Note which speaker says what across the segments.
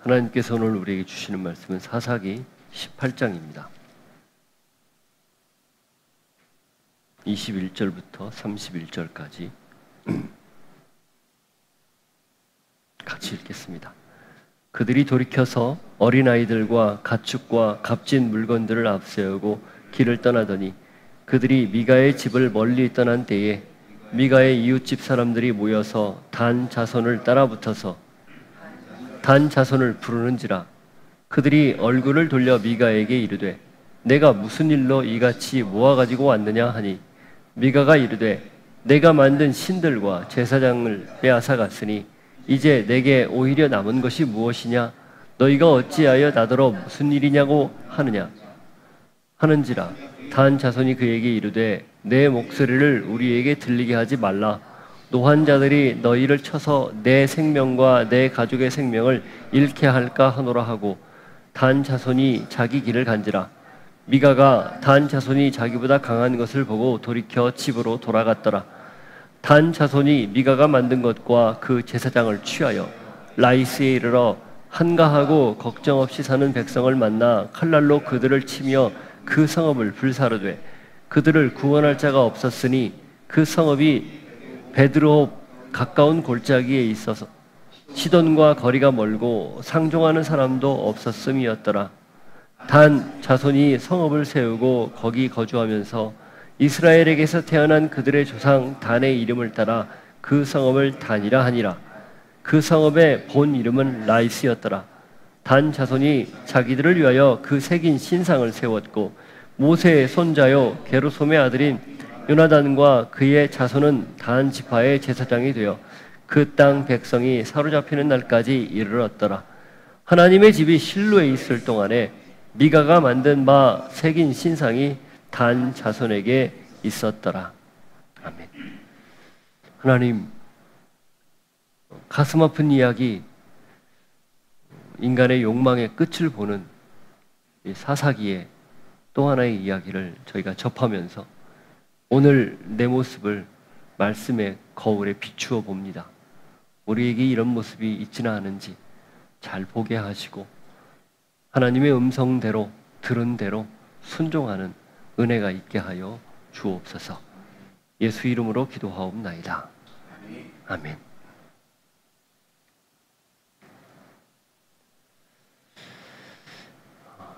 Speaker 1: 하나님께서 오늘 우리에게 주시는 말씀은 사사기 18장입니다. 21절부터 31절까지 같이 읽겠습니다. 그들이 돌이켜서 어린아이들과 가축과 값진 물건들을 앞세우고 길을 떠나더니 그들이 미가의 집을 멀리 떠난 때에 미가의 이웃집 사람들이 모여서 단 자손을 따라붙어서 단 자손을 부르는지라. 그들이 얼굴을 돌려 미가에게 이르되 내가 무슨 일로 이같이 모아가지고 왔느냐 하니 미가가 이르되 내가 만든 신들과 제사장을 빼앗아 갔으니 이제 내게 오히려 남은 것이 무엇이냐? 너희가 어찌하여 나더러 무슨 일이냐고 하느냐? 하는지라. 단 자손이 그에게 이르되 내 목소리를 우리에게 들리게 하지 말라. 노한 자들이 너희를 쳐서 내 생명과 내 가족의 생명을 잃게 할까 하노라 하고 단 자손이 자기 길을 간지라. 미가가 단 자손이 자기보다 강한 것을 보고 돌이켜 집으로 돌아갔더라. 단 자손이 미가가 만든 것과 그 제사장을 취하여 라이스에 이르러 한가하고 걱정 없이 사는 백성을 만나 칼날로 그들을 치며 그 성읍을 불사르되 그들을 구원할 자가 없었으니 그 성읍이 베드로홉 가까운 골짜기에 있어서 시돈과 거리가 멀고 상종하는 사람도 없었음이었더라. 단 자손이 성읍을 세우고 거기 거주하면서 이스라엘에게서 태어난 그들의 조상 단의 이름을 따라 그 성읍을 단이라 하니라. 그 성읍의 본 이름은 라이스였더라. 단 자손이 자기들을 위하여 그 새긴 신상을 세웠고 모세의 손자요 게르솜의 아들인 요나단과 그의 자손은 단 지파의 제사장이 되어 그 땅 백성이 사로잡히는 날까지 이르렀더라. 하나님의 집이 실로에 있을 동안에 미가가 만든 바 새긴 신상이 단 자손에게 있었더라. 아멘. 하나님, 가슴 아픈 이야기, 인간의 욕망의 끝을 보는 이 사사기의 또 하나의 이야기를 저희가 접하면서 오늘 내 모습을 말씀의 거울에 비추어 봅니다. 우리에게 이런 모습이 있지는 않은지 잘 보게 하시고 하나님의 음성대로 들은 대로 순종하는 은혜가 있게 하여 주옵소서. 예수 이름으로 기도하옵나이다. 아멘.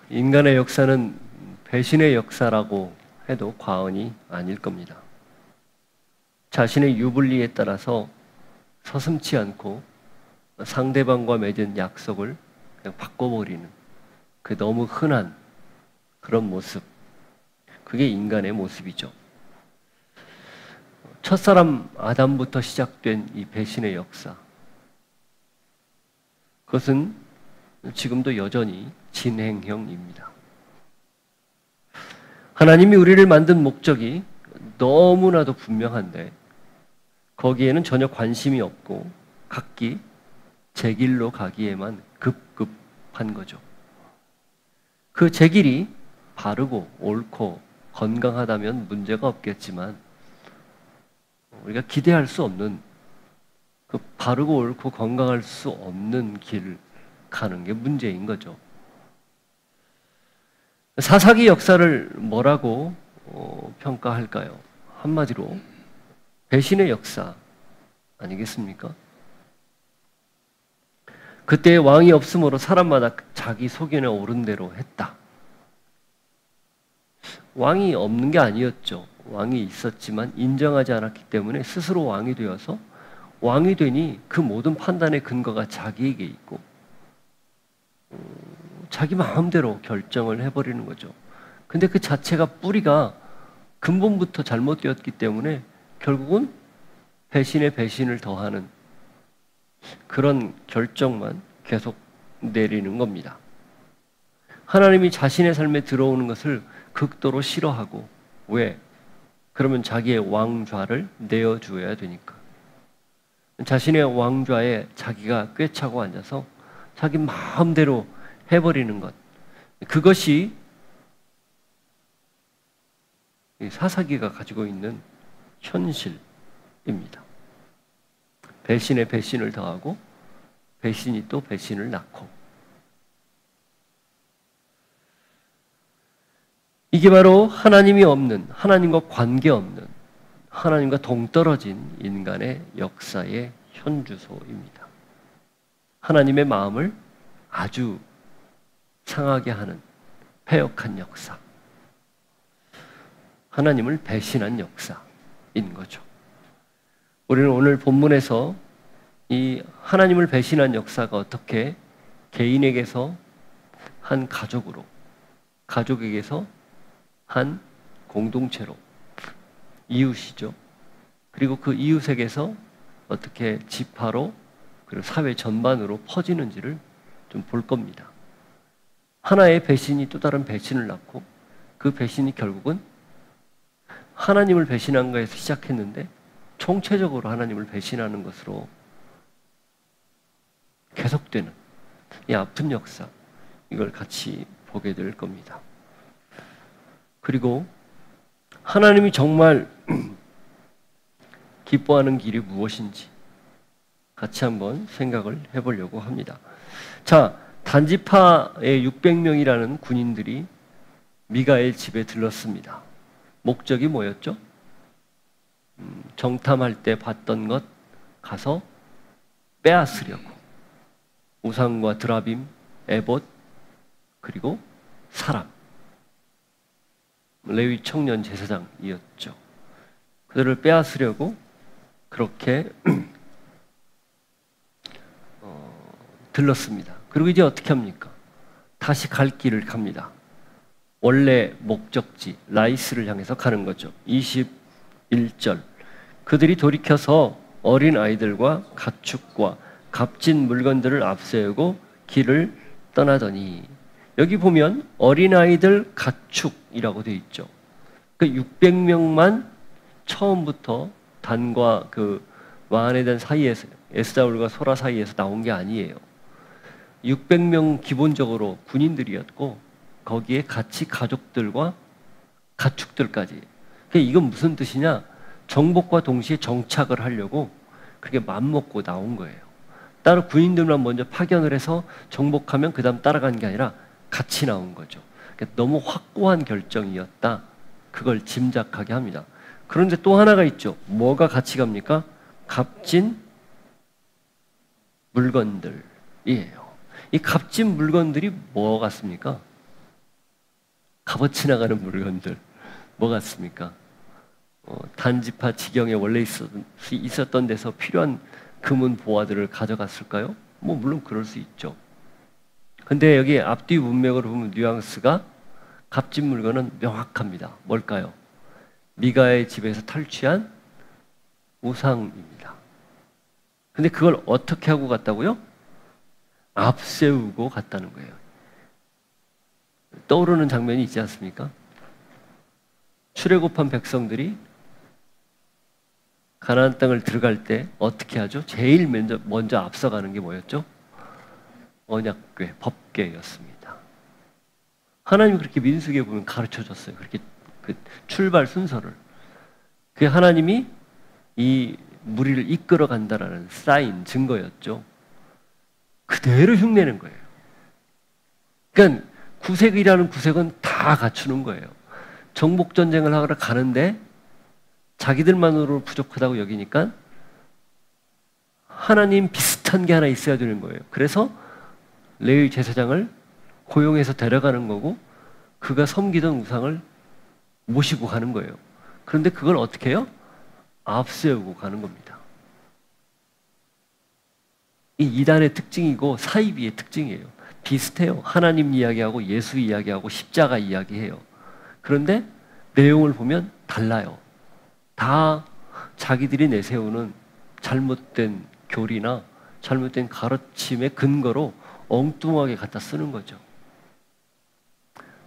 Speaker 1: 인간의 역사는 배신의 역사라고 해도 과언이 아닐 겁니다. 자신의 유불리에 따라서 서슴지 않고 상대방과 맺은 약속을 그냥 바꿔버리는 그 너무 흔한 그런 모습, 그게 인간의 모습이죠. 첫사람 아담부터 시작된 이 배신의 역사, 그것은 지금도 여전히 진행형입니다. 하나님이 우리를 만든 목적이 너무나도 분명한데 거기에는 전혀 관심이 없고 각기 제 길로 가기에만 급급한 거죠. 그 제 길이 바르고 옳고 건강하다면 문제가 없겠지만 우리가 기대할 수 없는 그 바르고 옳고 건강할 수 없는 길을 가는 게 문제인 거죠. 사사기 역사를 뭐라고 평가할까요? 한마디로 배신의 역사 아니겠습니까? 그때 왕이 없으므로 사람마다 자기 소견에 오른 대로 했다. 왕이 없는 게 아니었죠. 왕이 있었지만 인정하지 않았기 때문에 스스로 왕이 되어서 왕이 되니 그 모든 판단의 근거가 자기에게 있고 자기 마음대로 결정을 해버리는 거죠. 근데 그 자체가 뿌리가 근본부터 잘못되었기 때문에 결국은 배신에 배신을 더하는 그런 결정만 계속 내리는 겁니다. 하나님이 자신의 삶에 들어오는 것을 극도로 싫어하고, 왜? 그러면 자기의 왕좌를 내어주어야 되니까. 자신의 왕좌에 자기가 꿰차고 앉아서 자기 마음대로 해버리는 것, 그것이 사사기가 가지고 있는 현실입니다. 배신에 배신을 더하고 배신이 또 배신을 낳고 이게 바로 하나님이 없는, 하나님과 관계없는, 하나님과 동떨어진 인간의 역사의 현주소입니다. 하나님의 마음을 아주 상하게 하는 패역한 역사, 하나님을 배신한 역사인 거죠. 우리는 오늘 본문에서 이 하나님을 배신한 역사가 어떻게 개인에게서 한 가족으로, 가족에게서 한 공동체로, 이웃이죠. 그리고 그 이웃에게서 어떻게 지파로, 그리고 사회 전반으로 퍼지는지를 좀 볼 겁니다. 하나의 배신이 또 다른 배신을 낳고, 그 배신이 결국은 하나님을 배신한 거에서 시작했는데 총체적으로 하나님을 배신하는 것으로 계속되는 이 아픈 역사, 이걸 같이 보게 될 겁니다. 그리고 하나님이 정말 기뻐하는 길이 무엇인지 같이 한번 생각을 해보려고 합니다. 자, 단지파의 600명이라는 군인들이 미가엘 집에 들렀습니다. 목적이 뭐였죠? 정탐할 때 봤던 것 가서 빼앗으려고. 우상과 드라빔, 에봇, 그리고 사람. 레위 청년 제사장이었죠. 그들을 빼앗으려고 그렇게 들렀습니다. 그리고 이제 어떻게 합니까? 다시 갈 길을 갑니다. 원래 목적지 라이스를 향해서 가는 거죠. 21절. 그들이 돌이켜서 어린 아이들과 가축과 값진 물건들을 앞세우고 길을 떠나더니, 여기 보면 어린 아이들, 가축이라고 되어 있죠. 그 600명만 처음부터 단과 그 마하네단 사이에서, 에스다울과 소라 사이에서 나온 게 아니에요. 600명 기본적으로 군인들이었고, 거기에 같이 가족들과 가축들까지. 이건 무슨 뜻이냐? 정복과 동시에 정착을 하려고 그렇게 맘먹고 나온 거예요. 따로 군인들만 먼저 파견을 해서 정복하면 그 다음 따라간 게 아니라 같이 나온 거죠. 너무 확고한 결정이었다. 그걸 짐작하게 합니다. 그런데 또 하나가 있죠. 뭐가 같이 갑니까? 값진 물건들이에요. 이 값진 물건들이 뭐 같습니까? 값어치 나가는 물건들. 뭐 같습니까? 단지파 지경에 원래 있었던 데서 필요한 금은 보화들을 가져갔을까요? 뭐 물론 그럴 수 있죠. 근데 여기 앞뒤 문맥으로 보면 뉘앙스가 값진 물건은 명확합니다. 뭘까요? 미가의 집에서 탈취한 우상입니다. 근데 그걸 어떻게 하고 갔다고요? 앞세우고 갔다는 거예요. 떠오르는 장면이 있지 않습니까? 출애굽한 백성들이 가나안 땅을 들어갈 때 어떻게 하죠? 제일 먼저 앞서가는 게 뭐였죠? 언약궤, 법궤였습니다. 하나님이 그렇게 민수기에 보면 가르쳐줬어요. 그렇게 그 출발 순서를. 그게 하나님이 이 무리를 이끌어 간다라는 사인, 증거였죠. 그대로 흉내낸 거예요. 그러니까 구색이라는 구색은 다 갖추는 거예요. 정복전쟁을 하러 가는데 자기들만으로 부족하다고 여기니까 하나님 비슷한 게 하나 있어야 되는 거예요. 그래서 레위 제사장을 고용해서 데려가는 거고, 그가 섬기던 우상을 모시고 가는 거예요. 그런데 그걸 어떻게 해요? 앞세우고 가는 겁니다. 이 이단의 특징이고 사이비의 특징이에요. 비슷해요. 하나님 이야기하고 예수 이야기하고 십자가 이야기해요. 그런데 내용을 보면 달라요. 다 자기들이 내세우는 잘못된 교리나 잘못된 가르침의 근거로 엉뚱하게 갖다 쓰는 거죠.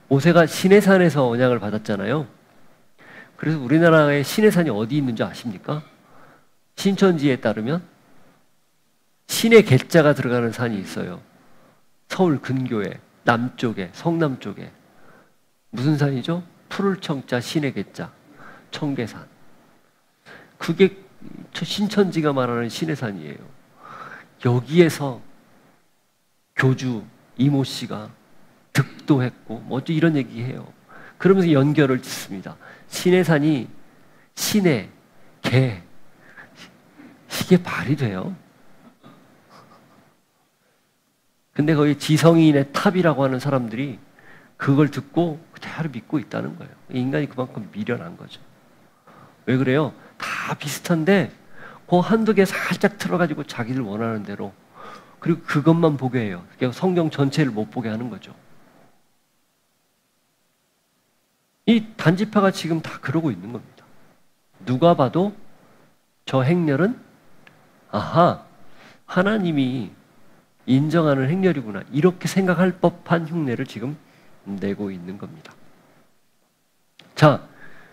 Speaker 1: 모세가 시내산에서 언약을 받았잖아요. 그래서 우리나라의 시내산이 어디 있는지 아십니까? 신천지에 따르면 신의 계자가 들어가는 산이 있어요. 서울 근교에, 남쪽에, 성남 쪽에. 무슨 산이죠? 푸를 청자 신의 계자, 청계산. 그게 신천지가 말하는 신의 산이에요. 여기에서 교주 이모 씨가 득도했고 뭐 이런 얘기해요. 그러면서 연결을 짓습니다. 신의 산이 신의 개, 이게 말이 돼요? 근데 거기 지성인의 탑이라고 하는 사람들이 그걸 듣고 그대로 믿고 있다는 거예요. 인간이 그만큼 미련한 거죠. 왜 그래요? 다 비슷한데 그 한두 개 살짝 틀어가지고 자기들 원하는 대로, 그리고 그것만 보게 해요. 그러니까 성경 전체를 못 보게 하는 거죠. 이 단지파가 지금 다 그러고 있는 겁니다. 누가 봐도 저 행렬은 아하, 하나님이 인정하는 행렬이구나, 이렇게 생각할 법한 흉내를 지금 내고 있는 겁니다. 자,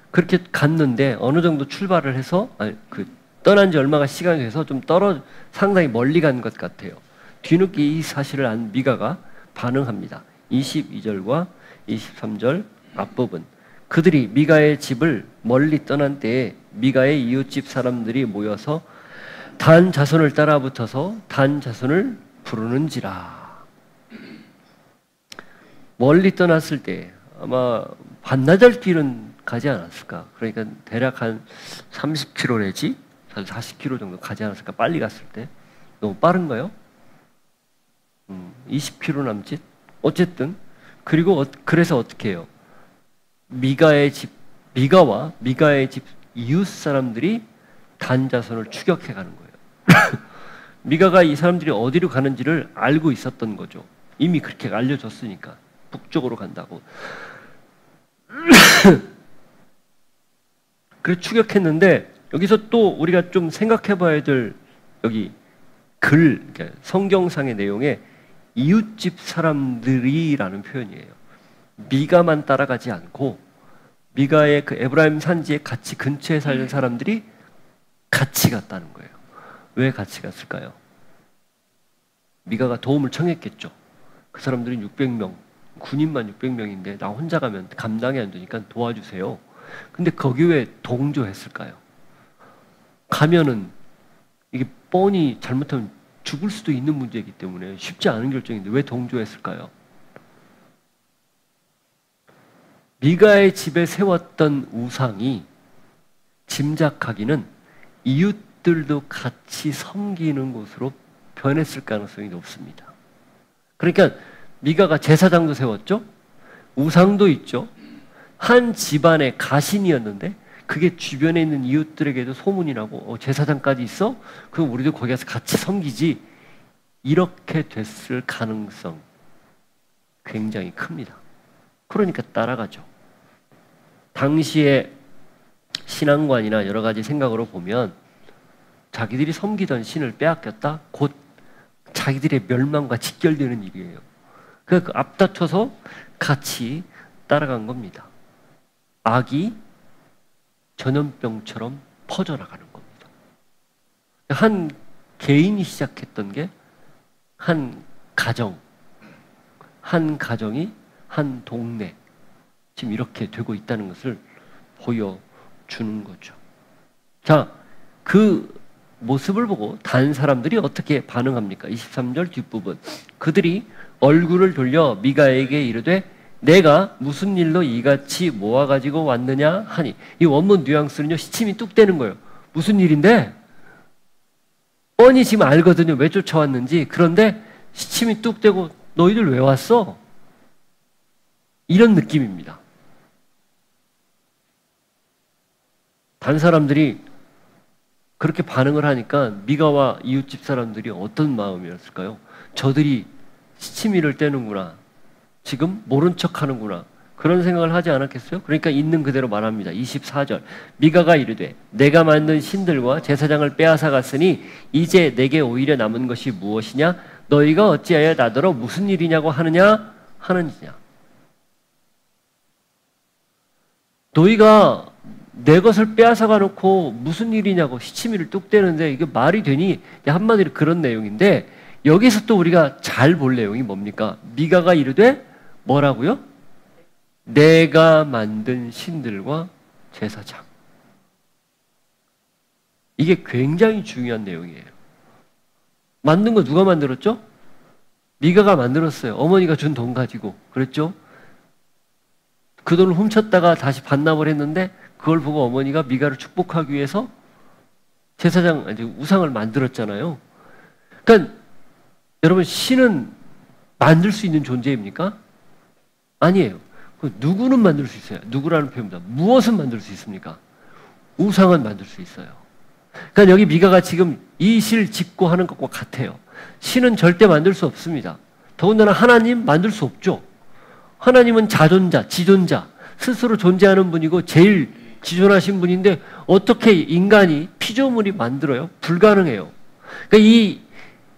Speaker 1: 그렇게 갔는데 어느 정도 출발을 해서 떠난 지 얼마가 시간이 돼서 좀 상당히 멀리 간 것 같아요. 뒤늦게 이 사실을 안 미가가 반응합니다. 22절과 23절 앞부분. 그들이 미가의 집을 멀리 떠난 때에 미가의 이웃집 사람들이 모여서 단 자손을 따라 붙어서 단 자손을 부르는지라. 멀리 떠났을 때 아마 반나절 길은 가지 않았을까. 그러니까 대략 한 30km 내지 40km 정도 가지 않았을까. 빨리 갔을 때. 너무 빠른가요? 20km 남짓? 어쨌든 그리고 그래서 어떻게 해요? 미가와 미가의 집 이웃 사람들이 단자손을 추격해 가는 거예요. 미가가 이 사람들이 어디로 가는지를 알고 있었던 거죠. 이미 그렇게 알려줬으니까. 북쪽으로 간다고. 그래서 추격했는데 여기서 또 우리가 좀 생각해 봐야 될 여기 그러니까 성경상의 내용에 이웃집 사람들이라는 표현이에요. 미가만 따라가지 않고 미가의 그 에브라임 산지에 같이 근처에 살던 사람들이 같이 갔다는 거예요. 왜 같이 갔을까요? 미가가 도움을 청했겠죠. 그 사람들은 600명, 군인만 600명인데 나 혼자 가면 감당이 안 되니까 도와주세요. 근데 거기 왜 동조했을까요? 가면은 이게 뻔히 잘못하면 죽을 수도 있는 문제이기 때문에 쉽지 않은 결정인데 왜 동조했을까요? 미가의 집에 세웠던 우상이 짐작하기는 이웃들도 같이 섬기는 곳으로 변했을 가능성이 높습니다. 그러니까 미가가 제사장도 세웠죠? 우상도 있죠? 한 집안의 가신이었는데 그게 주변에 있는 이웃들에게도 소문이 나고 제사장까지 있어? 그럼 우리도 거기 가서 같이 섬기지. 이렇게 됐을 가능성 굉장히 큽니다. 그러니까 따라가죠. 당시에 신앙관이나 여러 가지 생각으로 보면 자기들이 섬기던 신을 빼앗겼다? 곧 자기들의 멸망과 직결되는 일이에요. 그러니까 앞다퉈서 같이 따라간 겁니다. 악이 전염병처럼 퍼져나가는 겁니다. 한 개인이 시작했던 게 한 가정이 한 동네, 지금 이렇게 되고 있다는 것을 보여주는 거죠. 자, 그 모습을 보고 다른 사람들이 어떻게 반응합니까? 23절 뒷부분. 그들이 얼굴을 돌려 미가에게 이르되 내가 무슨 일로 이같이 모아가지고 왔느냐 하니, 이 원문 뉘앙스는요, 시침이 뚝 떼는 거예요. 무슨 일인데? 뻔히 지금 알거든요, 왜 쫓아왔는지. 그런데 시침이 뚝 떼고 너희들 왜 왔어? 이런 느낌입니다. 다른 사람들이 그렇게 반응을 하니까 미가와 이웃집 사람들이 어떤 마음이었을까요? 저들이 시치미를 떼는구나, 지금 모른 척 하는구나, 그런 생각을 하지 않았겠어요? 그러니까 있는 그대로 말합니다. 24절. 미가가 이르되 내가 만든 신들과 제사장을 빼앗아 갔으니 이제 내게 오히려 남은 것이 무엇이냐? 너희가 어찌하여 나더러 무슨 일이냐고 하느냐? 하는지냐. 너희가 내 것을 빼앗아 가놓고 무슨 일이냐고 시치미를 뚝 떼는데 이게 말이 되니? 한마디로 그런 내용인데, 여기서 또 우리가 잘 볼 내용이 뭡니까? 미가가 이르되 뭐라고요? 내가 만든 신들과 제사장. 이게 굉장히 중요한 내용이에요. 만든 거 누가 만들었죠? 미가가 만들었어요. 어머니가 준 돈 가지고. 그랬죠? 그 돈을 훔쳤다가 다시 반납을 했는데 그걸 보고 어머니가 미가를 축복하기 위해서 제사장, 우상을 만들었잖아요. 그러니까 여러분, 신은 만들 수 있는 존재입니까? 아니에요. 누구는 만들 수 있어요. 누구라는 표현입니다. 무엇은 만들 수 있습니까? 우상은 만들 수 있어요. 그러니까 여기 미가가 지금 이 실 짓고 하는 것과 같아요. 신은 절대 만들 수 없습니다. 더군다나 하나님 만들 수 없죠. 하나님은 자존자, 지존자, 스스로 존재하는 분이고 제일 지존하신 분인데 어떻게 인간이 피조물이 만들어요? 불가능해요. 그러니까 이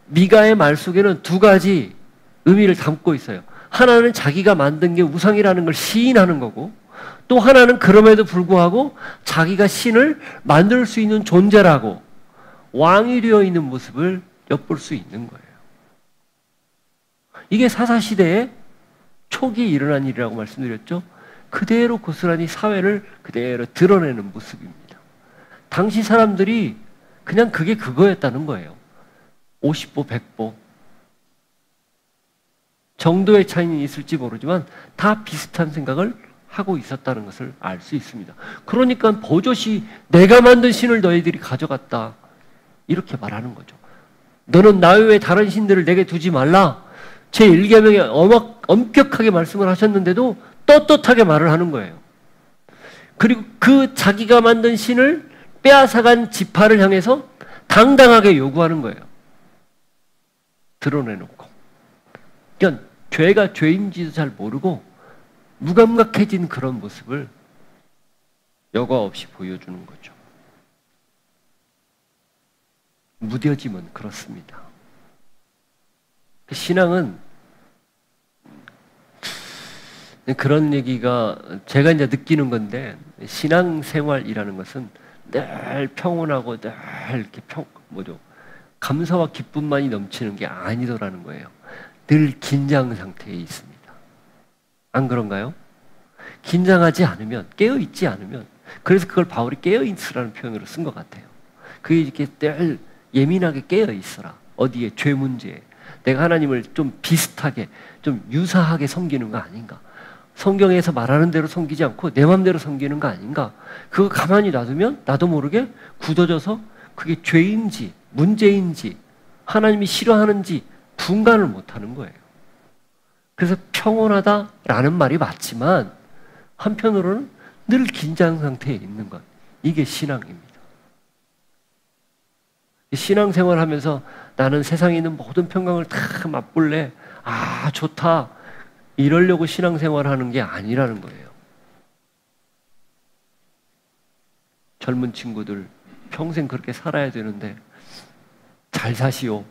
Speaker 1: 미가의 말 속에는 두 가지 의미를 담고 있어요. 하나는 자기가 만든 게 우상이라는 걸 시인하는 거고, 또 하나는 그럼에도 불구하고 자기가 신을 만들 수 있는 존재라고 왕이 되어 있는 모습을 엿볼 수 있는 거예요. 이게 사사시대의 초기에 일어난 일이라고 말씀드렸죠. 그대로 고스란히 사회를 그대로 드러내는 모습입니다. 당시 사람들이 그냥 그게 그거였다는 거예요. 50보, 100보 정도의 차이는 있을지 모르지만 다 비슷한 생각을 하고 있었다는 것을 알 수 있습니다. 그러니까 버젓이 내가 만든 신을 너희들이 가져갔다 이렇게 말하는 거죠. 너는 나 외에 다른 신들을 내게 두지 말라. 제1계명에 엄격하게 말씀을 하셨는데도 떳떳하게 말을 하는 거예요. 그리고 그 자기가 만든 신을 빼앗아간 지파를 향해서 당당하게 요구하는 거예요. 드러내놓고. 그러니까 죄가 죄인지도 잘 모르고 무감각해진 그런 모습을 여과 없이 보여주는 거죠. 무뎌짐은 그렇습니다. 신앙은 그런 얘기가 제가 이제 느끼는 건데, 신앙생활이라는 것은 늘 평온하고 늘 이렇게 감사와 기쁨만이 넘치는 게 아니더라는 거예요. 늘 긴장 상태에 있습니다. 안 그런가요? 긴장하지 않으면, 깨어있지 않으면, 그래서 그걸 바울이 깨어있으라는 표현으로 쓴 것 같아요. 그게 이렇게 늘 예민하게 깨어있어라. 어디에? 죄 문제에. 내가 하나님을 좀 비슷하게, 좀 유사하게 섬기는 거 아닌가? 성경에서 말하는 대로 섬기지 않고 내 맘대로 섬기는 거 아닌가? 그거 가만히 놔두면 나도 모르게 굳어져서 그게 죄인지, 문제인지, 하나님이 싫어하는지 분간을 못하는 거예요. 그래서 평온하다라는 말이 맞지만 한편으로는 늘 긴장 상태에 있는 것. 이게 신앙입니다. 신앙생활 하면서 나는 세상에 있는 모든 평강을 다 맛볼래. 아, 좋다. 이러려고 신앙생활 하는 게 아니라는 거예요. 젊은 친구들 평생 그렇게 살아야 되는데 잘 사시오.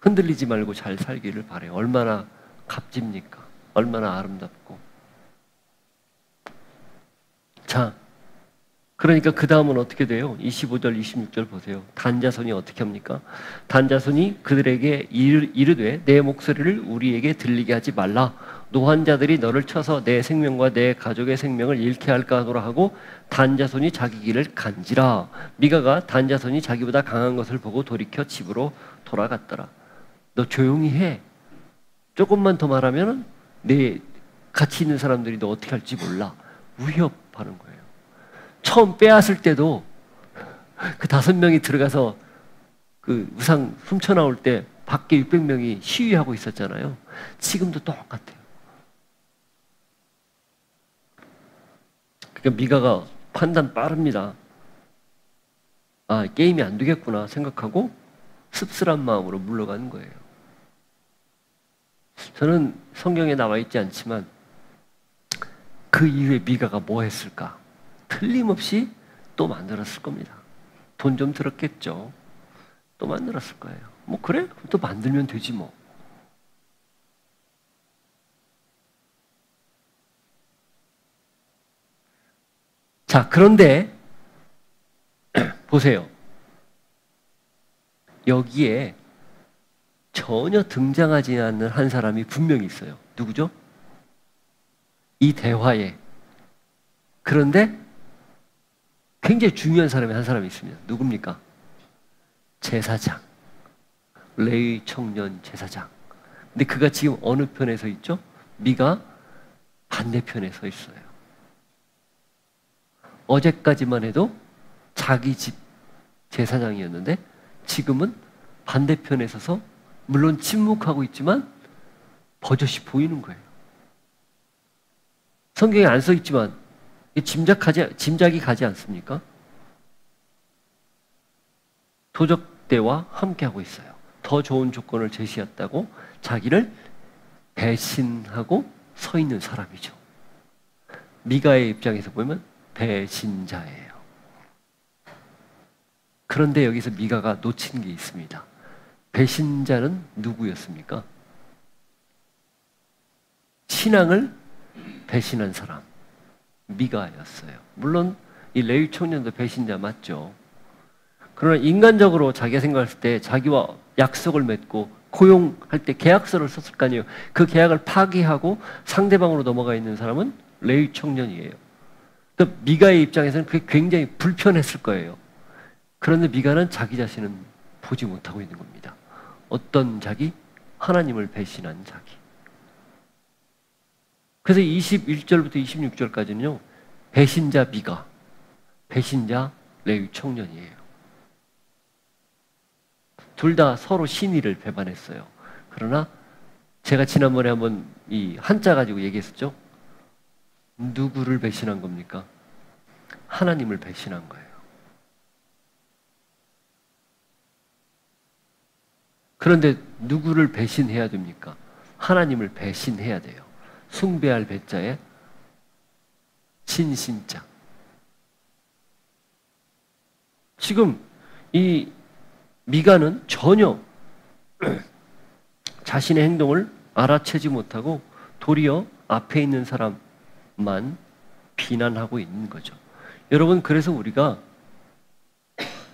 Speaker 1: 흔들리지 말고 잘 살기를 바래요. 얼마나 값집니까? 얼마나 아름답고. 자, 그러니까 그 다음은 어떻게 돼요? 25절, 26절 보세요. 단자손이 어떻게 합니까? 단자손이 그들에게 이르되 내 목소리를 우리에게 들리게 하지 말라. 노환자들이 너를 쳐서 내 생명과 내 가족의 생명을 잃게 할까 하노라 하고 단자손이 자기 길을 간지라. 미가가 단자손이 자기보다 강한 것을 보고 돌이켜 집으로 돌아갔더라. 너 조용히 해. 조금만 더 말하면 내 같이 있는 사람들이 너 어떻게 할지 몰라. 위협하는 거예요. 처음 빼앗을 때도 그 5명이 들어가서 그 우상 훔쳐나올 때 밖에 600명이 시위하고 있었잖아요. 지금도 똑같아요. 그러니까 미가가 판단 빠릅니다. 아, 게임이 안 되겠구나 생각하고 씁쓸한 마음으로 물러가는 거예요. 저는 성경에 나와 있지 않지만 그 이후에 미가가 뭐 했을까? 틀림없이 또 만들었을 겁니다. 돈 좀 들었겠죠. 또 만들었을 거예요. 뭐 그래? 그럼 또 만들면 되지 뭐. 자, 그런데 보세요. 여기에 전혀 등장하지 않는 한 사람이 분명히 있어요. 누구죠? 이 대화에. 그런데 굉장히 중요한 사람이 한 사람이 있습니다. 누굽니까? 제사장. 레위 청년 제사장. 근데 그가 지금 어느 편에 서 있죠? 미가 반대편에 서 있어요. 어제까지만 해도 자기 집 제사장이었는데 지금은 반대편에 서서 물론 침묵하고 있지만 버젓이 보이는 거예요. 성경에 안 써 있지만 짐작이 가지 않습니까? 도적대와 함께하고 있어요. 더 좋은 조건을 제시했다고 자기를 배신하고 서 있는 사람이죠. 미가의 입장에서 보면 배신자예요. 그런데 여기서 미가가 놓친 게 있습니다. 배신자는 누구였습니까? 신앙을 배신한 사람, 미가였어요. 물론 이 레위 청년도 배신자 맞죠. 그러나 인간적으로 자기가 생각했을 때 자기와 약속을 맺고 고용할 때 계약서를 썼을 거 아니에요. 그 계약을 파기하고 상대방으로 넘어가 있는 사람은 레위 청년이에요. 또 미가의 입장에서는 그게 굉장히 불편했을 거예요. 그런데 미가는 자기 자신은 보지 못하고 있는 겁니다. 어떤 자기? 하나님을 배신한 자기. 그래서 21절부터 26절까지는요. 배신자 미가, 배신자 레위 청년이에요. 둘 다 서로 신의를 배반했어요. 그러나 제가 지난번에 한번 이 한자 가지고 얘기했었죠. 누구를 배신한 겁니까? 하나님을 배신한 거예요. 그런데 누구를 배신해야 됩니까? 하나님을 배신해야 돼요. 숭배할 배자에 신신자. 지금 이 미가는 전혀 자신의 행동을 알아채지 못하고 도리어 앞에 있는 사람만 비난하고 있는 거죠. 여러분, 그래서 우리가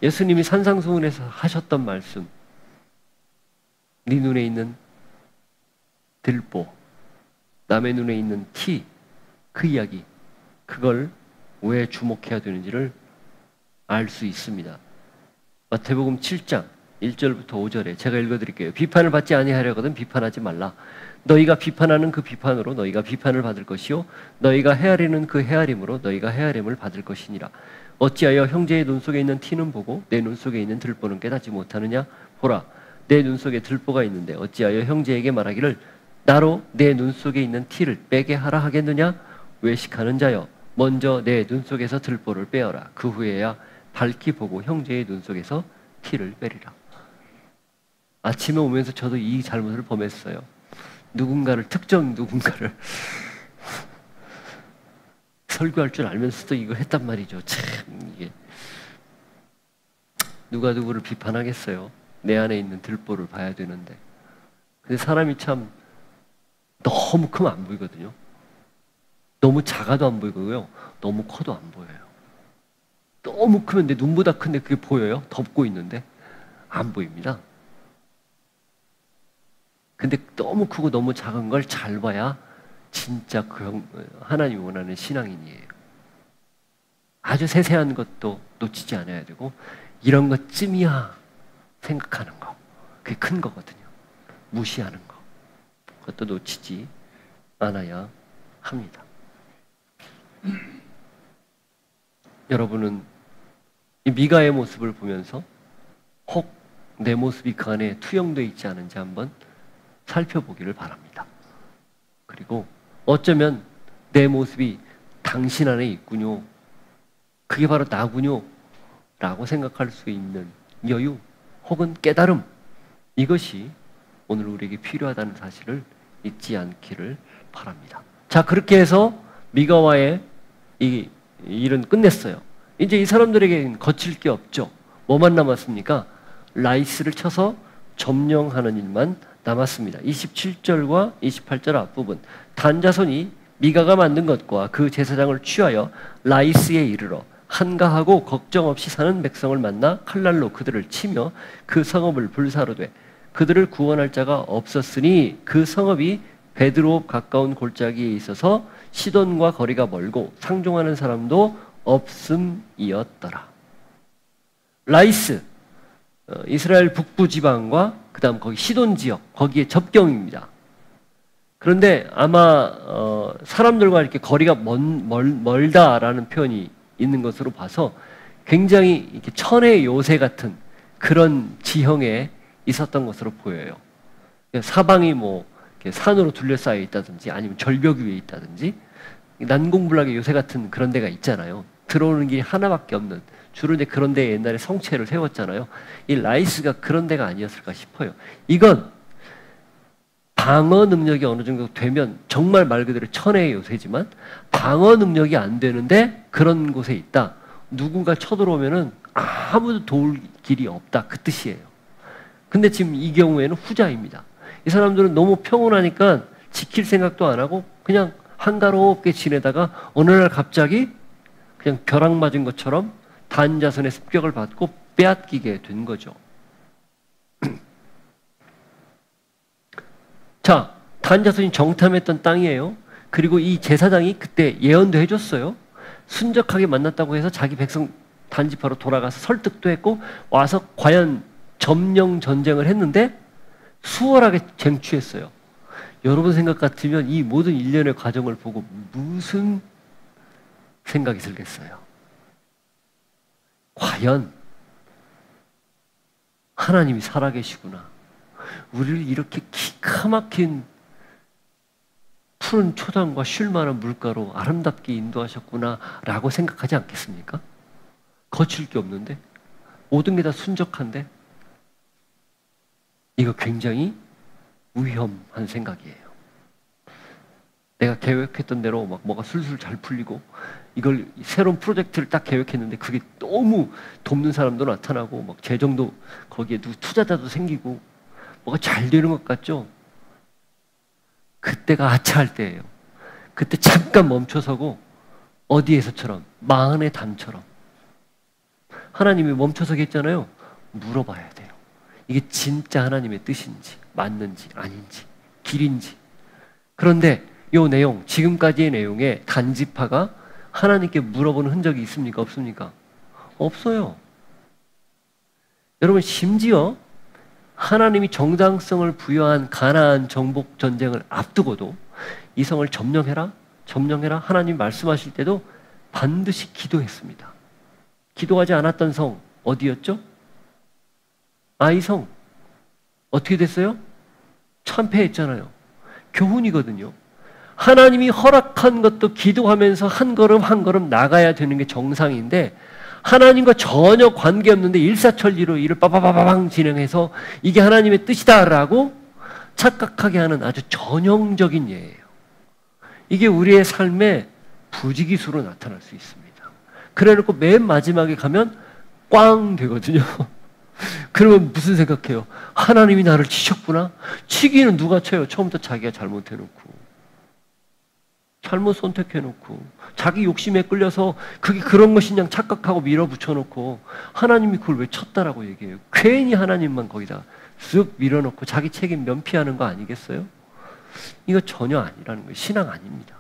Speaker 1: 예수님이 산상수훈에서 하셨던 말씀, 네 눈에 있는 들보, 남의 눈에 있는 티, 그 이야기, 그걸 왜 주목해야 되는지를 알 수 있습니다. 마태복음 7장 1절부터 5절에 제가 읽어드릴게요. 비판을 받지 아니하려거든 비판하지 말라. 너희가 비판하는 그 비판으로 너희가 비판을 받을 것이요 너희가 헤아리는 그 헤아림으로 너희가 헤아림을 받을 것이니라. 어찌하여 형제의 눈 속에 있는 티는 보고 내 눈 속에 있는 들보는 깨닫지 못하느냐? 보라, 내 눈 속에 들보가 있는데 어찌하여 형제에게 말하기를 나로 내 눈 속에 있는 티를 빼게 하라 하겠느냐? 외식하는 자여, 먼저 내 눈 속에서 들보를 빼어라. 그 후에야 밝히 보고 형제의 눈 속에서 티를 빼리라. 아침에 오면서 저도 이 잘못을 범했어요. 특정 누군가를 설교할 줄 알면서도 이걸 했단 말이죠. 참 이게 누가 누구를 비판하겠어요. 내 안에 있는 들보를 봐야 되는데. 근데 사람이 참 너무 크면 안 보이거든요. 너무 작아도 안 보이고요. 너무 커도 안 보여요. 너무 크면 내 눈보다 큰데 그게 보여요? 덮고 있는데 안 보입니다. 근데 너무 크고 너무 작은 걸 잘 봐야 진짜 하나님이 원하는 신앙인이에요. 아주 세세한 것도 놓치지 않아야 되고 이런 것쯤이야 생각하는 거, 그게 큰 거거든요. 무시하는 거, 그것도 놓치지 않아야 합니다. 여러분은 이 미가의 모습을 보면서 혹 내 모습이 그 안에 투영되어 있지 않은지 한번 살펴보기를 바랍니다. 그리고 어쩌면 내 모습이 당신 안에 있군요, 그게 바로 나군요 라고 생각할 수 있는 여유 혹은 깨달음, 이것이 오늘 우리에게 필요하다는 사실을 잊지 않기를 바랍니다. 자, 그렇게 해서 미가와의 이 일은 끝냈어요. 이제 이 사람들에게는 거칠 게 없죠. 뭐만 남았습니까? 라이스를 쳐서 점령하는 일만 남았습니다. 27절과 28절 앞부분, 단자손이 미가가 만든 것과 그 제사장을 취하여 라이스에 이르러 한가하고 걱정 없이 사는 백성을 만나 칼날로 그들을 치며 그 성읍을 불사르되 그들을 구원할 자가 없었으니 그 성읍이 베드로 가까운 골짜기에 있어서 시돈과 거리가 멀고 상종하는 사람도 없음이었더라. 라이스, 이스라엘 북부 지방과 그 다음 거기 시돈 지역, 거기에 접경입니다. 그런데 아마 사람들과 이렇게 거리가 멀다라는 표현이 있는 것으로 봐서 굉장히 이렇게 천의 요새 같은 그런 지형에 있었던 것으로 보여요. 사방이 뭐 산으로 둘러싸여 있다든지 아니면 절벽 위에 있다든지 난공불락의 요새 같은 그런 데가 있잖아요. 들어오는 길이 하나밖에 없는, 주로 이제 그런 데에 옛날에 성체를 세웠잖아요. 이 라이스가 그런 데가 아니었을까 싶어요. 이건 방어 능력이 어느 정도 되면 정말 말 그대로 천의 요새지만 방어 능력이 안 되는데 그런 곳에 있다. 누군가 쳐들어오면은 아무도 도울 길이 없다. 그 뜻이에요. 근데 지금 이 경우에는 후자입니다. 이 사람들은 너무 평온하니까 지킬 생각도 안 하고 그냥 한가롭게 지내다가 어느 날 갑자기 그냥 벼락 맞은 것처럼 단 자손의 습격을 받고 빼앗기게 된 거죠. 자, 단 자손이 정탐했던 땅이에요. 그리고 이 제사장이 그때 예언도 해줬어요. 순적하게 만났다고 해서 자기 백성 단지파로 돌아가서 설득도 했고 와서 과연 점령 전쟁을 했는데 수월하게 쟁취했어요. 여러분 생각 같으면 이 모든 일련의 과정을 보고 무슨 생각이 들겠어요? 과연 하나님이 살아계시구나. 우리를 이렇게 기가 막힌 푸른 초당과 쉴만한 물가로 아름답게 인도하셨구나 라고 생각하지 않겠습니까? 거칠 게 없는데 모든 게 다 순적한데 이거 굉장히 위험한 생각이에요. 내가 계획했던 대로 막 뭐가 술술 잘 풀리고 이걸 새로운 프로젝트를 딱 계획했는데 그게 너무 돕는 사람도 나타나고 막 재정도 거기에 투자자도 생기고 뭐가 잘 되는 것 같죠? 그때가 아차할 때예요. 그때 잠깐 멈춰서고 어디에서처럼 마흔의 담처럼 하나님이 멈춰서게 했잖아요. 물어봐야 돼요. 이게 진짜 하나님의 뜻인지 맞는지 아닌지 길인지. 그런데 이 내용, 지금까지의 내용에 단지파가 하나님께 물어보는 흔적이 있습니까? 없습니까? 없어요. 여러분 심지어 하나님이 정당성을 부여한 가나안 정복 전쟁을 앞두고도 이 성을 점령해라, 점령해라 하나님 말씀하실 때도 반드시 기도했습니다. 기도하지 않았던 성 어디였죠? 이 성 어떻게 됐어요? 참패했잖아요. 교훈이거든요. 하나님이 허락한 것도 기도하면서 한 걸음 한 걸음 나가야 되는 게 정상인데 하나님과 전혀 관계없는데 일사천리로 일을 빠바바바방 진행해서 이게 하나님의 뜻이다라고 착각하게 하는 아주 전형적인 예예요. 이게 우리의 삶의 부지기수로 나타날 수 있습니다. 그래놓고 맨 마지막에 가면 꽝 되거든요. 그러면 무슨 생각해요? 하나님이 나를 치셨구나? 치기는 누가 쳐요? 처음부터 자기가 잘못해놓고 잘못 선택해놓고 자기 욕심에 끌려서 그게 그런 것이냐 착각하고 밀어붙여놓고 하나님이 그걸 왜 쳤다라고 얘기해요. 괜히 하나님만 거기다 쓱 밀어넣고 자기 책임 면피하는 거 아니겠어요? 이거 전혀 아니라는 거예요. 신앙 아닙니다.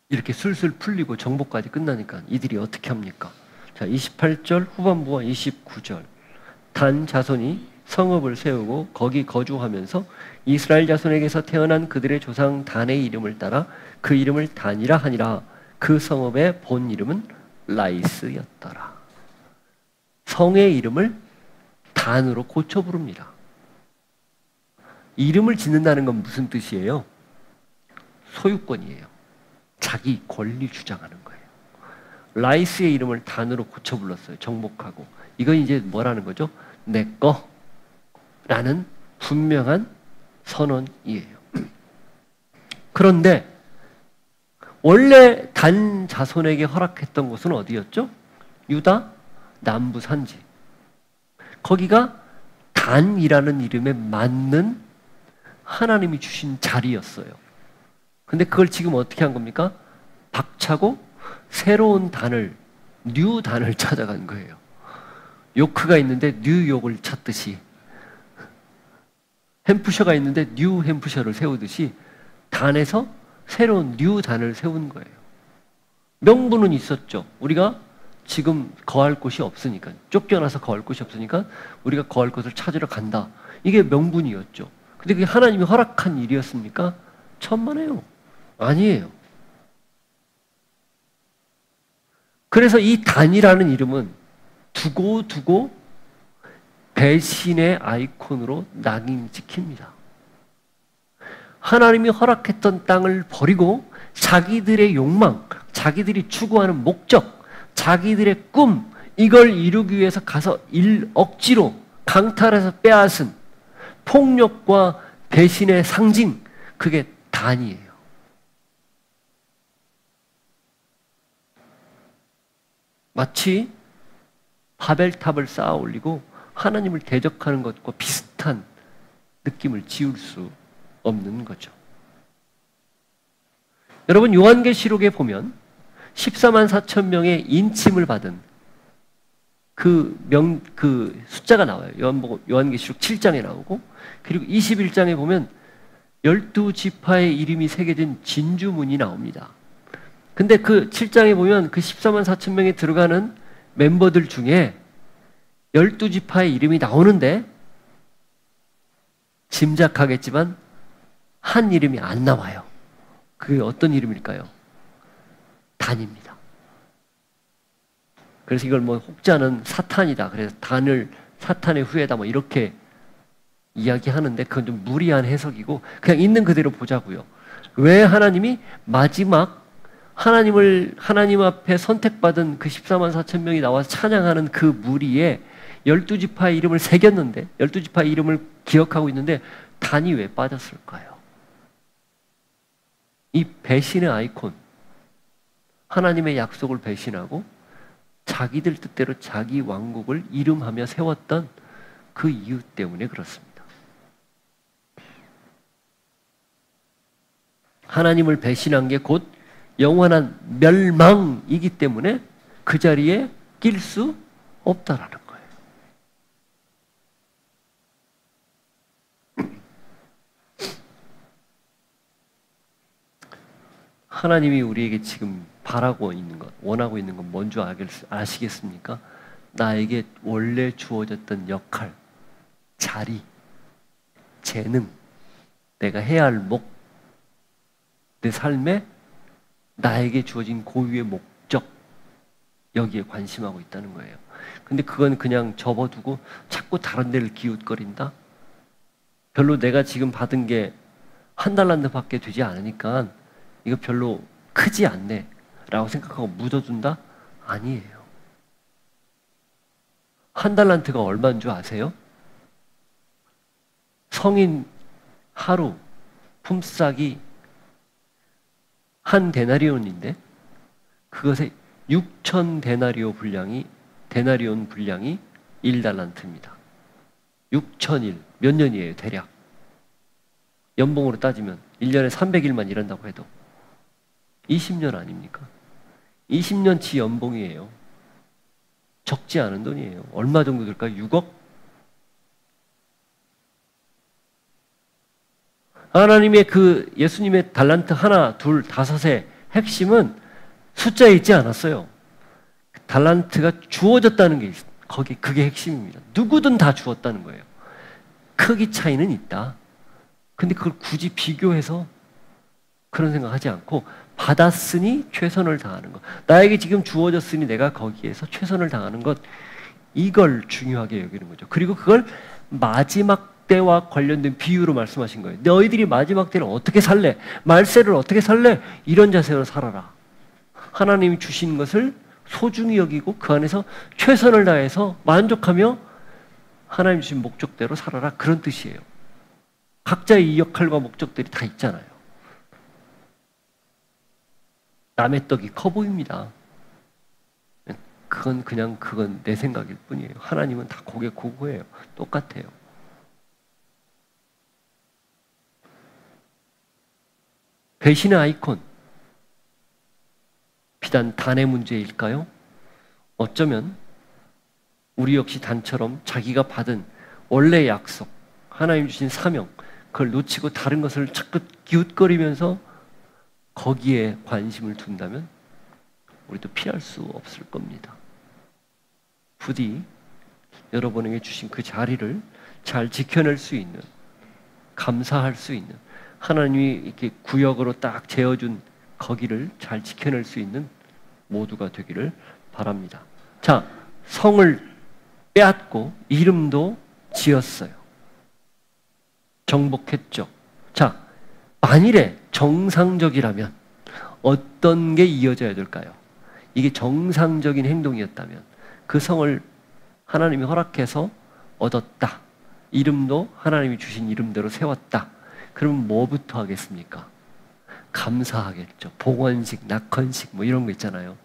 Speaker 1: 이렇게 술술 풀리고 정복까지 끝나니까 이들이 어떻게 합니까? 자, 28절 후반부와 29절. 단 자손이 성읍을 세우고 거기 거주하면서 이스라엘 자손에게서 태어난 그들의 조상 단의 이름을 따라 그 이름을 단이라 하니라. 그 성읍의 본 이름은 라이스였더라. 성의 이름을 단으로 고쳐 부릅니다. 이름을 짓는다는 건 무슨 뜻이에요? 소유권이에요. 자기 권리 주장하는 거예요. 라이스의 이름을 단으로 고쳐 불렀어요. 정복하고. 이건 이제 뭐라는 거죠? 내 거라는 분명한 선언이에요. 그런데 원래 단 자손에게 허락했던 곳은 어디였죠? 유다 남부 산지. 거기가 단이라는 이름에 맞는 하나님이 주신 자리였어요. 근데 그걸 지금 어떻게 한 겁니까? 박차고 새로운 단을, 뉴 단을 찾아간 거예요. 요크가 있는데 뉴욕을 찾듯이, 햄프셔가 있는데 뉴 햄프셔를 세우듯이 단에서 새로운 뉴단을 세운 거예요. 명분은 있었죠. 우리가 지금 거할 곳이 없으니까, 쫓겨나서 거할 곳이 없으니까 우리가 거할 곳을 찾으러 간다. 이게 명분이었죠. 근데 그게 하나님이 허락한 일이었습니까? 천만에요. 아니에요. 그래서 이 단이라는 이름은 두고두고 배신의 아이콘으로 낙인 찍힙니다. 하나님이 허락했던 땅을 버리고 자기들의 욕망, 자기들이 추구하는 목적, 자기들의 꿈, 이걸 이루기 위해서 가서 억지로 강탈해서 빼앗은 폭력과 배신의 상징, 그게 단이에요. 마치 바벨탑을 쌓아 올리고 하나님을 대적하는 것과 비슷한 느낌을 지울 수 없는 거죠. 여러분, 요한계시록에 보면 14만 4천 명의 인침을 받은 그 숫자가 나와요. 요한계시록 7장에 나오고, 그리고 21장에 보면 12지파의 이름이 새겨진 진주문이 나옵니다. 근데 그 7장에 보면 그 14만 4천 명에 들어가는 멤버들 중에 12지파의 이름이 나오는데 짐작하겠지만 한 이름이 안 나와요. 그게 어떤 이름일까요? 단입니다. 그래서 이걸 뭐 혹자는 사탄이다. 그래서 단을 사탄의 후예다. 뭐 이렇게 이야기하는데 그건 좀 무리한 해석이고 그냥 있는 그대로 보자고요. 왜 하나님이 마지막 하나님 앞에 선택받은 그 14만 4천 명이 나와서 찬양하는 그 무리에 12지파의 이름을 새겼는데 12지파의 이름을 기억하고 있는데 단이 왜 빠졌을까요? 이 배신의 아이콘, 하나님의 약속을 배신하고 자기들 뜻대로 자기 왕국을 이름하며 세웠던 그 이유 때문에 그렇습니다. 하나님을 배신한 게 곧 영원한 멸망이기 때문에 그 자리에 낄 수 없다라는 거예요. 하나님이 우리에게 지금 바라고 있는 것, 원하고 있는 건 뭔지 아시겠습니까? 나에게 원래 주어졌던 역할, 자리, 재능, 내가 해야 할 목, 내 삶에 나에게 주어진 고유의 목적, 여기에 관심하고 있다는 거예요. 근데 그건 그냥 접어두고 자꾸 다른 데를 기웃거린다? 별로 내가 지금 받은 게 한 달란트밖에 되지 않으니까 이거 별로 크지 않네 라고 생각하고 묻어둔다? 아니에요. 한 달란트가 얼마인 줄 아세요? 성인 하루 품삯이 한 데나리온인데 그것의 6천 데나리온 분량이 1달란트입니다. 6천일, 몇 년이에요 대략? 연봉으로 따지면 1년에 300일만 일한다고 해도 20년 아닙니까? 20년치 연봉이에요. 적지 않은 돈이에요. 얼마 정도 들까요? 6억? 하나님의 그 예수님의 달란트 하나, 둘, 다섯의 핵심은 숫자에 있지 않았어요. 달란트가 주어졌다는 게 그게 핵심입니다. 누구든 다 주었다는 거예요. 크기 차이는 있다. 근데 그걸 굳이 비교해서 그런 생각하지 않고 받았으니 최선을 다하는 것. 나에게 지금 주어졌으니 내가 거기에서 최선을 다하는 것. 이걸 중요하게 여기는 거죠. 그리고 그걸 마지막 때와 관련된 비유로 말씀하신 거예요. 너희들이 마지막 때는 어떻게 살래? 말세를 어떻게 살래? 이런 자세로 살아라. 하나님이 주신 것을 소중히 여기고 그 안에서 최선을 다해서 만족하며 하나님 주신 목적대로 살아라. 그런 뜻이에요. 각자의 이 역할과 목적들이 다 있잖아요. 남의 떡이 커 보입니다. 그건 내 생각일 뿐이에요. 하나님은 다 고개 고고해요. 똑같아요. 배신의 아이콘. 비단 단의 문제일까요? 어쩌면 우리 역시 단처럼 자기가 받은 원래 약속, 하나님 주신 사명, 그걸 놓치고 다른 것을 자꾸 기웃거리면서 거기에 관심을 둔다면 우리도 피할 수 없을 겁니다. 부디 여러분에게 주신 그 자리를 잘 지켜낼 수 있는, 감사할 수 있는, 하나님이 이렇게 구역으로 딱 재어준 거기를 잘 지켜낼 수 있는 모두가 되기를 바랍니다. 자, 성을 빼앗고 이름도 지었어요. 정복했죠. 자, 만일에 정상적이라면 어떤 게 이어져야 될까요? 이게 정상적인 행동이었다면 그 성을 하나님이 허락해서 얻었다. 이름도 하나님이 주신 이름대로 세웠다. 그러면 뭐부터 하겠습니까? 감사하겠죠. 봉헌식, 낙헌식 뭐 이런 거 있잖아요.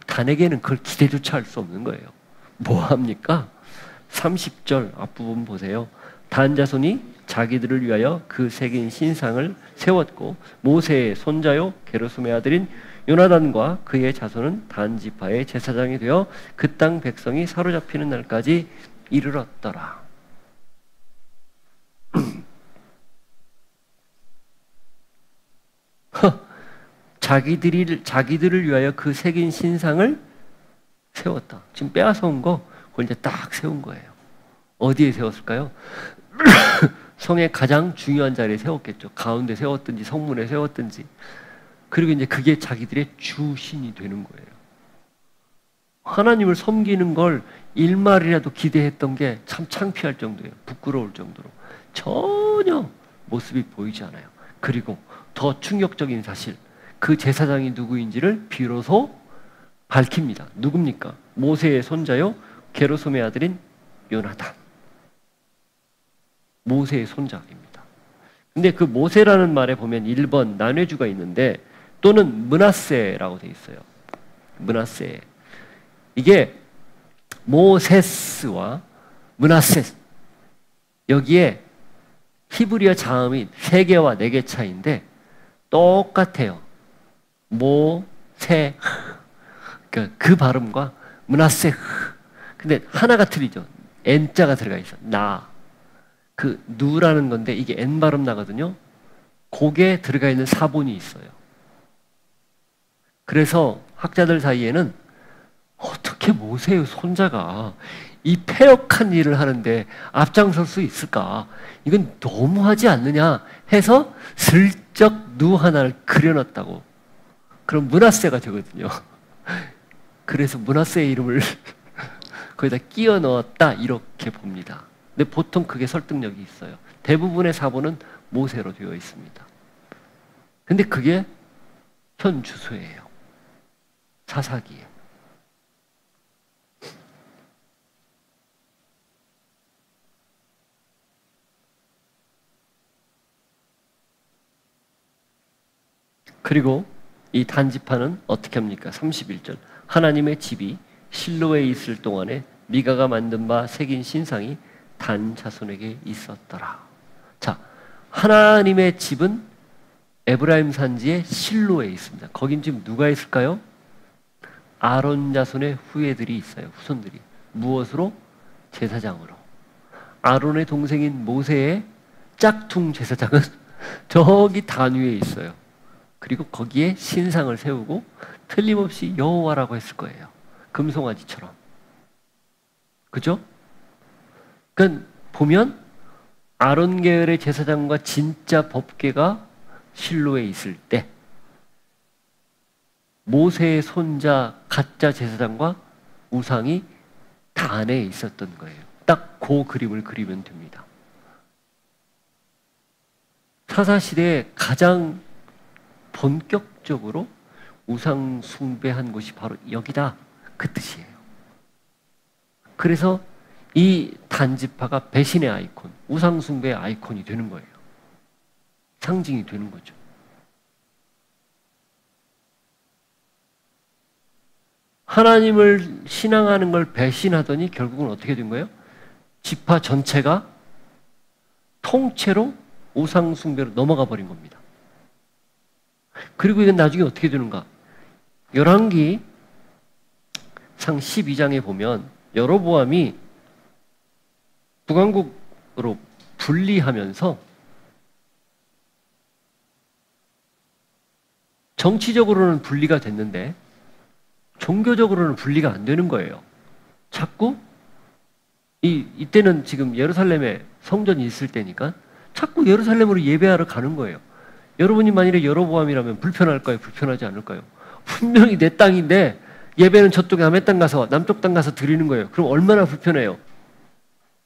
Speaker 1: 단에게는 그걸 기대조차 할 수 없는 거예요. 뭐 합니까? 30절 앞부분 보세요. 단 자손이 자기들을 위하여 그 새긴 신상을 세웠고 모세의 손자요 게르솜의 아들인 요나단과 그의 자손은 단 지파의 제사장이 되어 그 땅 백성이 사로잡히는 날까지 이르렀더라. 자기들을 위하여 그 새긴 신상을 세웠다. 지금 빼앗아온 거 그걸 이제 딱 세운 거예요. 어디에 세웠을까요? 성의 가장 중요한 자리에 세웠겠죠. 가운데 세웠든지 성문에 세웠든지. 그리고 이제 그게 자기들의 주신이 되는 거예요. 하나님을 섬기는 걸 일말이라도 기대했던 게 참 창피할 정도예요. 부끄러울 정도로. 전혀 모습이 보이지 않아요. 그리고 더 충격적인 사실, 그 제사장이 누구인지를 비로소 밝힙니다. 누굽니까? 모세의 손자요 게르솜의 아들인 요나단. 모세의 손자입니다. 근데 그 모세라는 말에 보면 1번 난회주가 있는데 또는 므낫세라고 돼 있어요. 므낫세. 이게 모세스와 므낫세, 여기에 히브리어 자음이 3개와 4개 차이인데 똑같아요. 모세, 그러니까 그 발음과 므낫세. 근데 하나가 틀리죠. N자가 들어가 있어. 나. 그 누라는 건데 이게 N 발음 나거든요. 거기에 들어가 있는 사본이 있어요. 그래서 학자들 사이에는 어떻게 모세의 손자가 이 패역한 일을 하는데 앞장설 수 있을까? 이건 너무하지 않느냐 해서 슬쩍 누 하나를 그려놨다고. 그럼 므낫세가 되거든요. 그래서 므낫세의 이름을 거기다 끼워 넣었다 이렇게 봅니다. 근데 보통 그게 설득력이 있어요. 대부분의 사본은 모세로 되어 있습니다. 근데 그게 현 주소예요. 사사기에. 그리고 이 단지파는 어떻게 합니까? 31절. 하나님의 집이 실로에 있을 동안에 미가가 만든 바 새긴 신상이 단 자손에게 있었더라. 자, 하나님의 집은 에브라임 산지의 실로에 있습니다. 거긴 지금 누가 있을까요? 아론 자손의 후예들이 있어요. 후손들이. 무엇으로? 제사장으로. 아론의 동생인 모세의 짝퉁 제사장은 저기 단 위에 있어요. 그리고 거기에 신상을 세우고 틀림없이 여호와라고 했을 거예요. 금송아지처럼. 그죠? 그러니까 보면 아론 계열의 제사장과 진짜 법궤가 실로에 있을 때 모세의 손자 가짜 제사장과 우상이 단에 있었던 거예요. 딱 그 그림을 그리면 됩니다. 사사시대에 가장 본격적으로 우상 숭배한 곳이 바로 여기다, 그 뜻이에요. 그래서 이 단지파가 배신의 아이콘, 우상 숭배의 아이콘이 되는 거예요. 상징이 되는 거죠. 하나님을 신앙하는 걸 배신하더니 결국은 어떻게 된 거예요? 지파 전체가 통째로 우상 숭배로 넘어가 버린 겁니다. 그리고 이건 나중에 어떻게 되는가? 열왕기 상 12장에 보면 여로보암이 북왕국으로 분리하면서 정치적으로는 분리가 됐는데 종교적으로는 분리가 안 되는 거예요. 자꾸 이때는 지금 예루살렘에 성전이 있을 때니까 자꾸 예루살렘으로 예배하러 가는 거예요. 여러분이 만일에 여로보암이라면 불편할까요? 불편하지 않을까요? 분명히 내 땅인데 예배는 저쪽에 남의 땅 가서 남쪽 땅 가서 드리는 거예요. 그럼 얼마나 불편해요.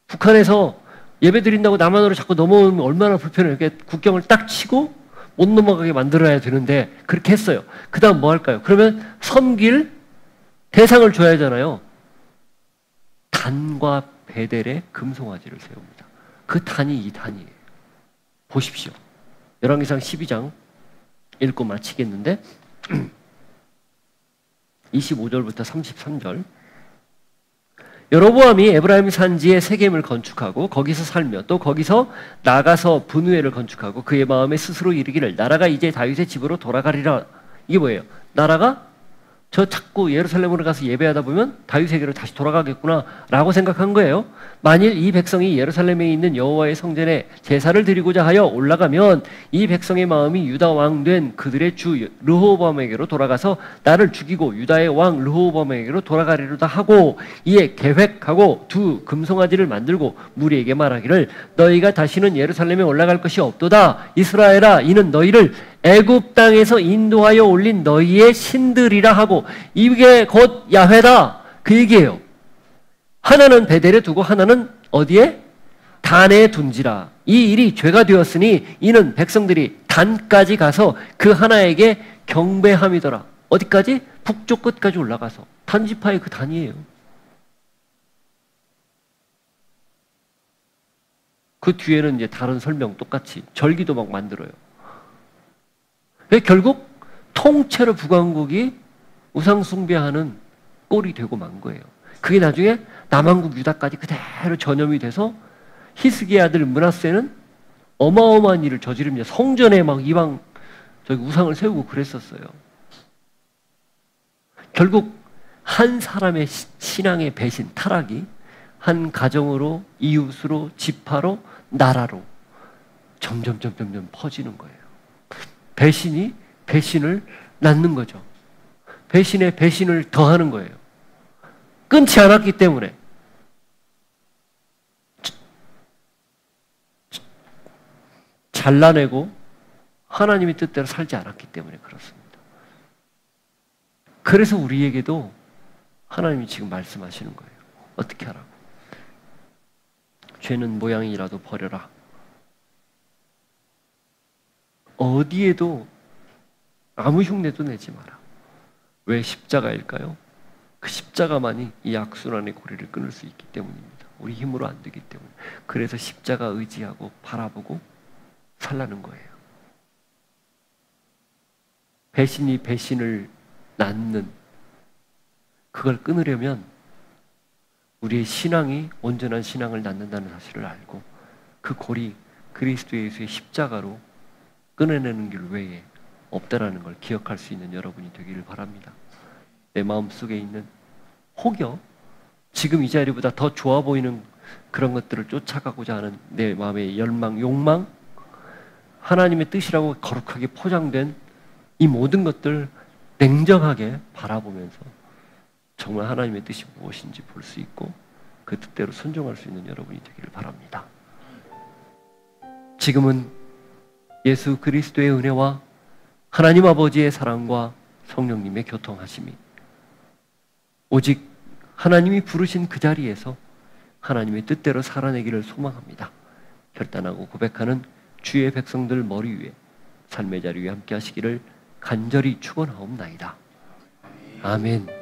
Speaker 1: 북한에서 예배 드린다고 남한으로 자꾸 넘어오면 얼마나 불편해요. 국경을 딱 치고 못 넘어가게 만들어야 되는데 그렇게 했어요. 그 다음 뭐 할까요? 그러면 섬길 대상을 줘야 하잖아요. 단과 베델의 금송아지를 세웁니다. 그 단이 이 단이에요. 보십시오. 열왕기상 12장 읽고 마치겠는데 25절부터 33절. 여로보암이 에브라임 산지에 세겜을 건축하고 거기서 살며 또 거기서 나가서 분우엘을 건축하고 그의 마음에 스스로 이르기를 나라가 이제 다윗의 집으로 돌아가리라. 이게 뭐예요? 나라가 저 자꾸 예루살렘으로 가서 예배하다 보면 다윗에게로 다시 돌아가겠구나 라고 생각한 거예요. 만일 이 백성이 예루살렘에 있는 여호와의 성전에 제사를 드리고자 하여 올라가면 이 백성의 마음이 유다 왕 된 그들의 주 르호보암에게로 돌아가서 나를 죽이고 유다의 왕 르호보암에게로 돌아가리로다 하고 이에 계획하고 두 금송아지를 만들고 무리에게 말하기를 너희가 다시는 예루살렘에 올라갈 것이 없도다. 이스라엘아 이는 너희를 애굽 땅에서 인도하여 올린 너희의 신들이라 하고 이게 곧 야훼다 그 얘기예요. 하나는 베델에 두고 하나는 어디에? 단에 둔지라. 이 일이 죄가 되었으니 이는 백성들이 단까지 가서 그 하나에게 경배함이더라. 어디까지? 북쪽 끝까지 올라가서 단지파의 그 단이에요. 그 뒤에는 이제 다른 설명 똑같이 절기도 막 만들어요. 결국 통째로 북왕국이 우상 숭배하는 꼴이 되고 만 거예요. 그게 나중에 남왕국 유다까지 그대로 전염이 돼서 히스기야 아들 므낫세는 어마어마한 일을 저지릅니다. 성전에 막 이방 우상을 세우고 그랬었어요. 결국 한 사람의 신앙의 배신, 타락이 한 가정으로, 이웃으로, 지파로, 나라로 점점 퍼지는 거예요. 배신이 배신을 낳는 거죠. 배신에 배신을 더하는 거예요. 끊지 않았기 때문에. 잘라내고 하나님의 뜻대로 살지 않았기 때문에 그렇습니다. 그래서 우리에게도 하나님이 지금 말씀하시는 거예요. 어떻게 하라고? 죄는 모양이라도 버려라. 어디에도 아무 흉내도 내지 마라. 왜 십자가일까요? 그 십자가만이 이 악순환의 고리를 끊을 수 있기 때문입니다. 우리 힘으로 안 되기 때문에. 그래서 십자가 의지하고 바라보고 살라는 거예요. 배신이 배신을 낳는 그걸 끊으려면 우리의 신앙이 온전한 신앙을 낳는다는 사실을 알고 그 고리 그리스도 예수의 십자가로 끊어내는 길 외에 없다라는 걸 기억할 수 있는 여러분이 되기를 바랍니다. 내 마음속에 있는 혹여 지금 이 자리보다 더 좋아 보이는 그런 것들을 쫓아가고자 하는 내 마음의 열망, 욕망, 하나님의 뜻이라고 거룩하게 포장된 이 모든 것들 냉정하게 바라보면서 정말 하나님의 뜻이 무엇인지 볼 수 있고 그 뜻대로 순종할 수 있는 여러분이 되기를 바랍니다. 지금은 예수 그리스도의 은혜와 하나님 아버지의 사랑과 성령님의 교통하심이 오직 하나님이 부르신 그 자리에서 하나님의 뜻대로 살아내기를 소망합니다. 결단하고 고백하는 주의 백성들 머리 위에 삶의 자리 위에 함께 하시기를 간절히 축원하옵나이다. 아멘.